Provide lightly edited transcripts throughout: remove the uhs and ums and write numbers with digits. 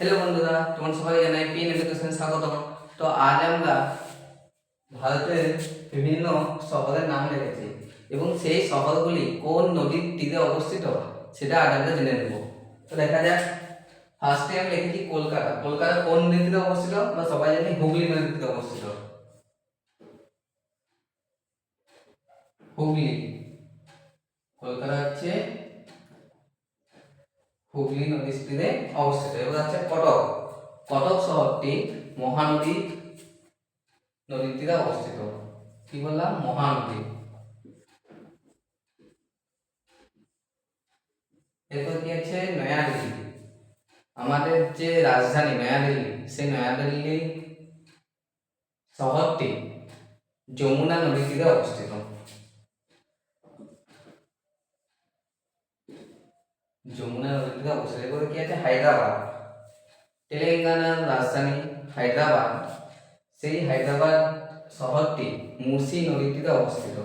Hello বন্ধুরা, তোমার সবাই জানাই পিএন এডুকেশন স্বাগতম। তো আজ আমরা ভারতের বিভিন্ন শহরের নাম লিখেছি এবং সেই শহরগুলি কোন নদীর তীরে অবস্থিত সেটা আজ আমরা জেনে নেব। তো দেখা যাক, ফার্স্টে আমি লিখেছি কলকাতা। কলকাতা কোন নদীর তীরে অবস্থিত? আমরা সবাই জানি হুগলি নদীর তীরে অবস্থিত। হুগলি, কলকাতা হচ্ছে হুগলি নদীর তীরে অবস্থিত। এবার আছে কটক। কটক শহরটি মহানদী নদীর তীরে অবস্থিত। কি বললাম? মহানদী। এরপর কি আছে? নয়াদিল্লি। আমাদের যে রাজধানী নয়াদিল্লি, সেই নয়াদিল্লি শহরটি যমুনা নদীর তীরে অবস্থিত। যমুনা নদীর তীরে অবস্থিত। এরপরে কি আছে? হায়দ্রাবাদ। তেলেঙ্গানার রাজধানী হায়দ্রাবাদ, সেই হায়দ্রাবাদ শহরটি মুসি নদীর তীরে অবস্থিত।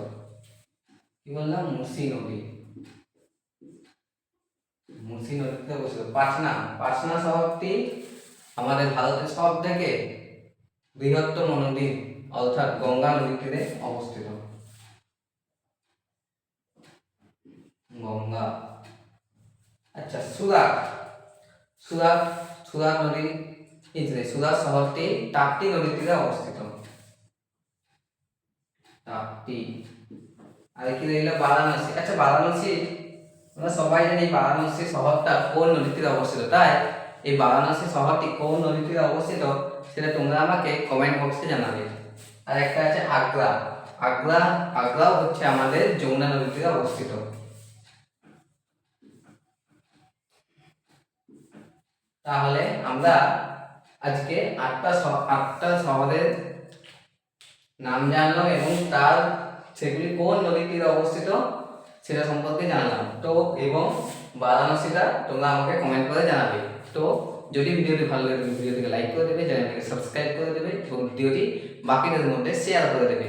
কি বললাম? মুসি নদী। মুসি নদীতে অবস্থিত। পাটনা। পাটনা শহরটি আমাদের ভারতের সব থেকে বৃহত্তম নদী অর্থাৎ গঙ্গা নদীর তীরে অবস্থিত। গঙ্গা। আচ্ছা, সুরাট। সুরাট, সুরাট নদী সুরাট শহরটি তাপ্তি নদীর তীরে অবস্থিত। তাপ্তি। আর কি রইল? বারাণসী। আচ্ছা, বারাণসী আমরা সবাই জানি বারাণসী শহরটা কোন নদীর তীরে অবস্থিত। তাই এই বারাণসী শহরটি কোন নদীর তীরে অবস্থিত সেটা তোমরা আমাকে কমেন্ট বক্সে জানাবে। আর একটা আছে আগ্রা। আগ্রা, আগ্রাও হচ্ছে আমাদের যমুনা নদীর তীরে অবস্থিত। তাহলে আমরা আজকে আটটা শহরের নাম জানলাম এবং তার সেগুলি কোন নদীর তীরে অবস্থিত সেটা সম্পর্কে জানলাম। তো এবং বারাণসীটা তোমরা আমাকে কমেন্ট করে জানাবে। তো যদি ভিডিওটি ভালো লাগে ভিডিওটিকে লাইক করে দেবে, চ্যানেলটিকে সাবস্ক্রাইব করে দেবে এবং ভিডিওটি বাকিদের মধ্যে শেয়ার করে দেবে।